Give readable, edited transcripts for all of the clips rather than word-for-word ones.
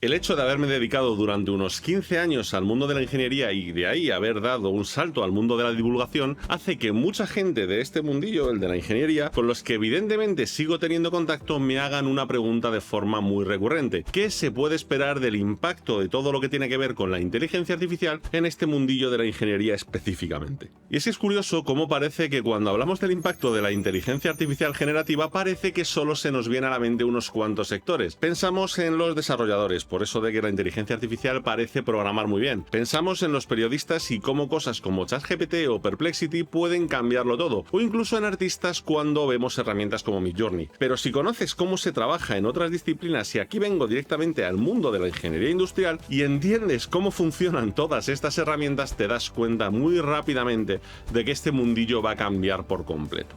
El hecho de haberme dedicado durante unos 15 años al mundo de la ingeniería y de ahí haber dado un salto al mundo de la divulgación hace que mucha gente de este mundillo, el de la ingeniería, con los que evidentemente sigo teniendo contacto, me hagan una pregunta de forma muy recurrente. ¿Qué se puede esperar del impacto de todo lo que tiene que ver con la inteligencia artificial en este mundillo de la ingeniería específicamente? Y es curioso cómo parece que cuando hablamos del impacto de la inteligencia artificial generativa parece que solo se nos viene a la mente unos cuantos sectores. Pensamos en los desarrolladores, por eso de que la inteligencia artificial parece programar muy bien. Pensamos en los periodistas y cómo cosas como ChatGPT o Perplexity pueden cambiarlo todo, o incluso en artistas cuando vemos herramientas como Midjourney. Pero si conoces cómo se trabaja en otras disciplinas, y aquí vengo directamente al mundo de la ingeniería industrial, y entiendes cómo funcionan todas estas herramientas, te das cuenta muy rápidamente de que este mundillo va a cambiar por completo.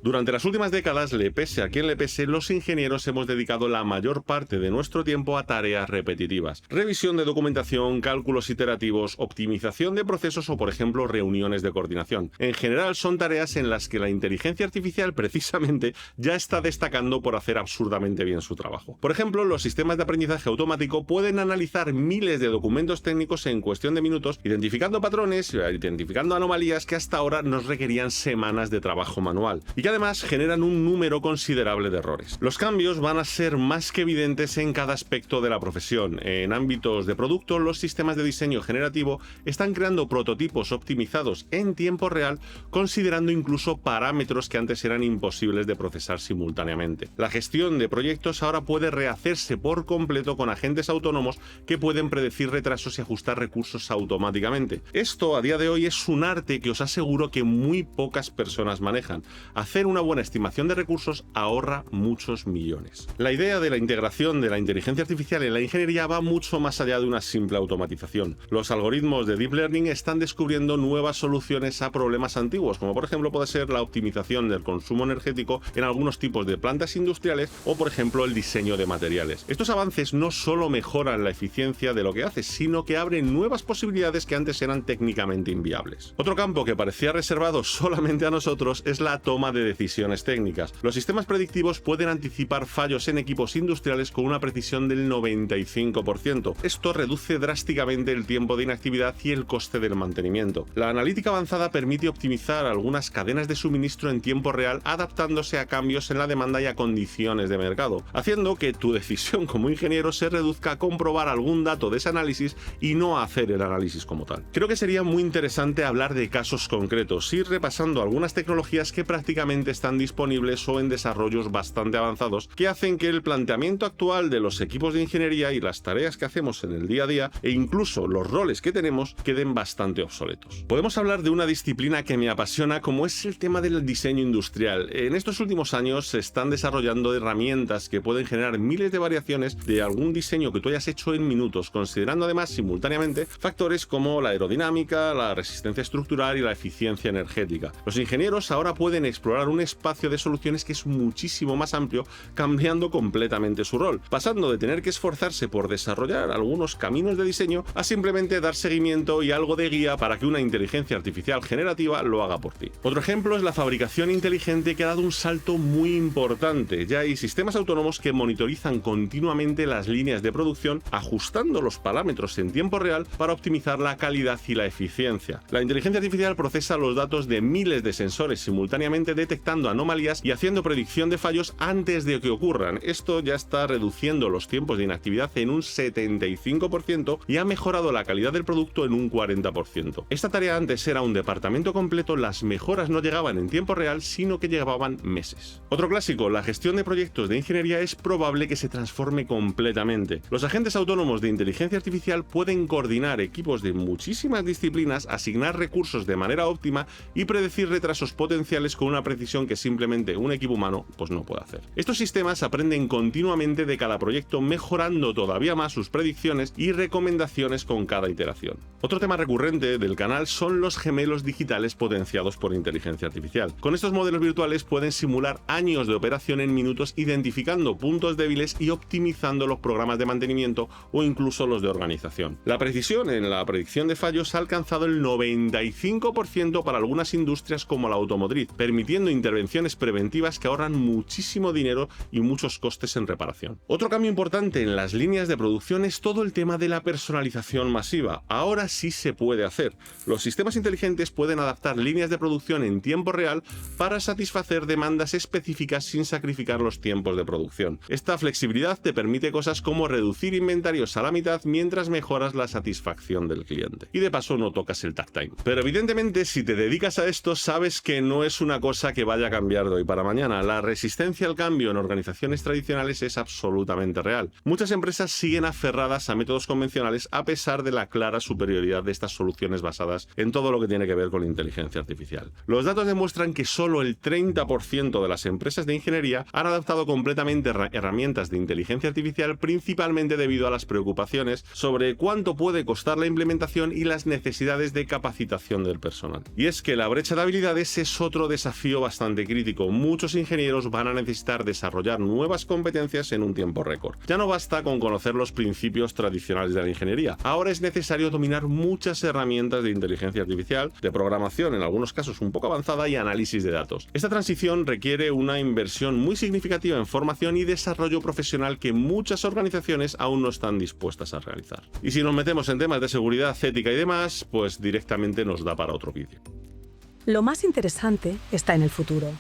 Durante las últimas décadas, le pese a quien le pese, los ingenieros hemos dedicado la mayor parte de nuestro tiempo a tareas repetitivas. Revisión de documentación, cálculos iterativos, optimización de procesos o, por ejemplo, reuniones de coordinación. En general, son tareas en las que la inteligencia artificial, precisamente, ya está destacando por hacer absurdamente bien su trabajo. Por ejemplo, los sistemas de aprendizaje automático pueden analizar miles de documentos técnicos en cuestión de minutos, identificando patrones, identificando anomalías que hasta ahora nos requerían semanas de trabajo manual. Y que además generan un número considerable de errores. Los cambios van a ser más que evidentes en cada aspecto de la profesión. En ámbitos de producto, los sistemas de diseño generativo están creando prototipos optimizados en tiempo real, considerando incluso parámetros que antes eran imposibles de procesar simultáneamente. La gestión de proyectos ahora puede rehacerse por completo con agentes autónomos que pueden predecir retrasos y ajustar recursos automáticamente. Esto a día de hoy es un arte que os aseguro que muy pocas personas manejan. Hacer una buena estimación de recursos ahorra muchos millones. La idea de la integración de la inteligencia artificial en la ingeniería va mucho más allá de una simple automatización. Los algoritmos de Deep Learning están descubriendo nuevas soluciones a problemas antiguos, como por ejemplo puede ser la optimización del consumo energético en algunos tipos de plantas industriales o por ejemplo el diseño de materiales. Estos avances no solo mejoran la eficiencia de lo que hace, sino que abren nuevas posibilidades que antes eran técnicamente inviables. Otro campo que parecía reservado solamente a nosotros es la toma de decisiones técnicas. Los sistemas predictivos pueden anticipar fallos en equipos industriales con una precisión del 95%. Esto reduce drásticamente el tiempo de inactividad y el coste del mantenimiento. La analítica avanzada permite optimizar algunas cadenas de suministro en tiempo real, adaptándose a cambios en la demanda y a condiciones de mercado, haciendo que tu decisión como ingeniero se reduzca a comprobar algún dato de ese análisis y no a hacer el análisis como tal. Creo que sería muy interesante hablar de casos concretos, ir repasando algunas tecnologías que prácticamente están disponibles o en desarrollos bastante avanzados que hacen que el planteamiento actual de los equipos de ingeniería y las tareas que hacemos en el día a día e incluso los roles que tenemos queden bastante obsoletos. Podemos hablar de una disciplina que me apasiona como es el tema del diseño industrial. En estos últimos años se están desarrollando herramientas que pueden generar miles de variaciones de algún diseño que tú hayas hecho en minutos, considerando además simultáneamente factores como la aerodinámica, la resistencia estructural y la eficiencia energética. Los ingenieros ahora pueden explorar un espacio de soluciones que es muchísimo más amplio, cambiando completamente su rol, pasando de tener que esforzarse por desarrollar algunos caminos de diseño a simplemente dar seguimiento y algo de guía para que una inteligencia artificial generativa lo haga por ti. Otro ejemplo es la fabricación inteligente, que ha dado un salto muy importante. Ya hay sistemas autónomos que monitorizan continuamente las líneas de producción, ajustando los parámetros en tiempo real para optimizar la calidad y la eficiencia. La inteligencia artificial procesa los datos de miles de sensores simultáneamente, detectando anomalías y haciendo predicción de fallos antes de que ocurran. Esto ya está reduciendo los tiempos de inactividad en un 75% y ha mejorado la calidad del producto en un 40%. Esta tarea antes era un departamento completo, las mejoras no llegaban en tiempo real, sino que llevaban meses. Otro clásico, la gestión de proyectos de ingeniería es probable que se transforme completamente. Los agentes autónomos de inteligencia artificial pueden coordinar equipos de muchísimas disciplinas, asignar recursos de manera óptima y predecir retrasos potenciales con una precisión que simplemente un equipo humano pues no puede hacer. Estos sistemas aprenden continuamente de cada proyecto, mejorando todavía más sus predicciones y recomendaciones con cada iteración. Otro tema recurrente del canal son los gemelos digitales potenciados por inteligencia artificial. Con estos modelos virtuales pueden simular años de operación en minutos, identificando puntos débiles y optimizando los programas de mantenimiento o incluso los de organización. La precisión en la predicción de fallos ha alcanzado el 95% para algunas industrias como la automotriz, permitiendo intervenciones preventivas que ahorran muchísimo dinero y muchos costes en reparación. Otro cambio importante en las líneas de producción es todo el tema de la personalización masiva. Ahora sí se puede hacer. Los sistemas inteligentes pueden adaptar líneas de producción en tiempo real para satisfacer demandas específicas sin sacrificar los tiempos de producción. Esta flexibilidad te permite cosas como reducir inventarios a la mitad mientras mejoras la satisfacción del cliente. Y de paso no tocas el tag time. Pero evidentemente si te dedicas a esto sabes que no es una cosa que vaya a cambiar de hoy para mañana. La resistencia al cambio en organizaciones tradicionales es absolutamente real. Muchas empresas siguen aferradas a métodos convencionales a pesar de la clara superioridad de estas soluciones basadas en todo lo que tiene que ver con inteligencia artificial. Los datos demuestran que solo el 30% de las empresas de ingeniería han adaptado completamente herramientas de inteligencia artificial, principalmente debido a las preocupaciones sobre cuánto puede costar la implementación y las necesidades de capacitación del personal. Y es que la brecha de habilidades es otro desafío bastante crítico. Muchos ingenieros van a necesitar desarrollar nuevas competencias en un tiempo récord. Ya no basta con conocer los principios tradicionales de la ingeniería. Ahora es necesario dominar muchas herramientas de inteligencia artificial, de programación en algunos casos un poco avanzada y análisis de datos. Esta transición requiere una inversión muy significativa en formación y desarrollo profesional que muchas organizaciones aún no están dispuestas a realizar. Y si nos metemos en temas de seguridad, ética y demás, pues directamente nos da para otro vídeo. Lo más interesante está en el futuro.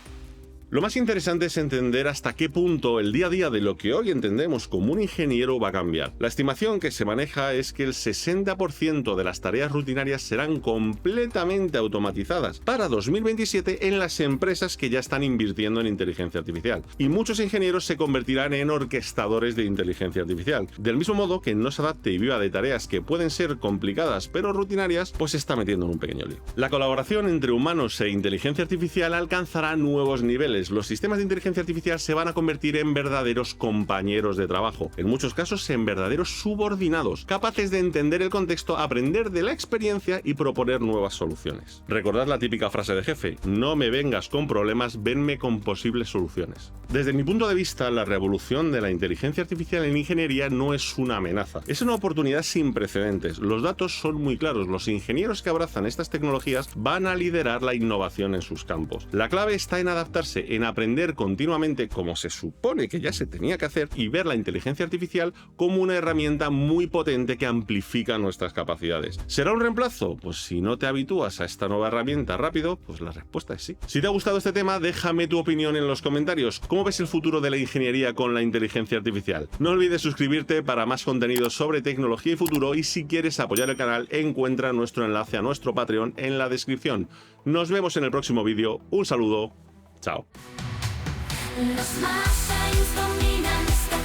Lo más interesante es entender hasta qué punto el día a día de lo que hoy entendemos como un ingeniero va a cambiar. La estimación que se maneja es que el 60% de las tareas rutinarias serán completamente automatizadas para 2027 en las empresas que ya están invirtiendo en inteligencia artificial. Y muchos ingenieros se convertirán en orquestadores de inteligencia artificial. Del mismo modo que no se adapte y viva de tareas que pueden ser complicadas pero rutinarias, pues se está metiendo en un pequeño lío. La colaboración entre humanos e inteligencia artificial alcanzará nuevos niveles. Los sistemas de inteligencia artificial se van a convertir en verdaderos compañeros de trabajo, en muchos casos en verdaderos subordinados, capaces de entender el contexto, aprender de la experiencia y proponer nuevas soluciones. Recordad la típica frase de jefe: no me vengas con problemas, venme con posibles soluciones. Desde mi punto de vista, la revolución de la inteligencia artificial en ingeniería no es una amenaza, es una oportunidad sin precedentes. Los datos son muy claros, los ingenieros que abrazan estas tecnologías van a liderar la innovación en sus campos. La clave está en adaptarse, en aprender continuamente como se supone que ya se tenía que hacer y ver la inteligencia artificial como una herramienta muy potente que amplifica nuestras capacidades. ¿Será un reemplazo? Pues si no te habitúas a esta nueva herramienta rápido, pues la respuesta es sí. Si te ha gustado este tema, déjame tu opinión en los comentarios. ¿Cómo ves el futuro de la ingeniería con la inteligencia artificial? No olvides suscribirte para más contenido sobre tecnología y futuro, y si quieres apoyar el canal, encuentra nuestro enlace a nuestro Patreon en la descripción. Nos vemos en el próximo vídeo. Un saludo. Chao. Los más dominan esta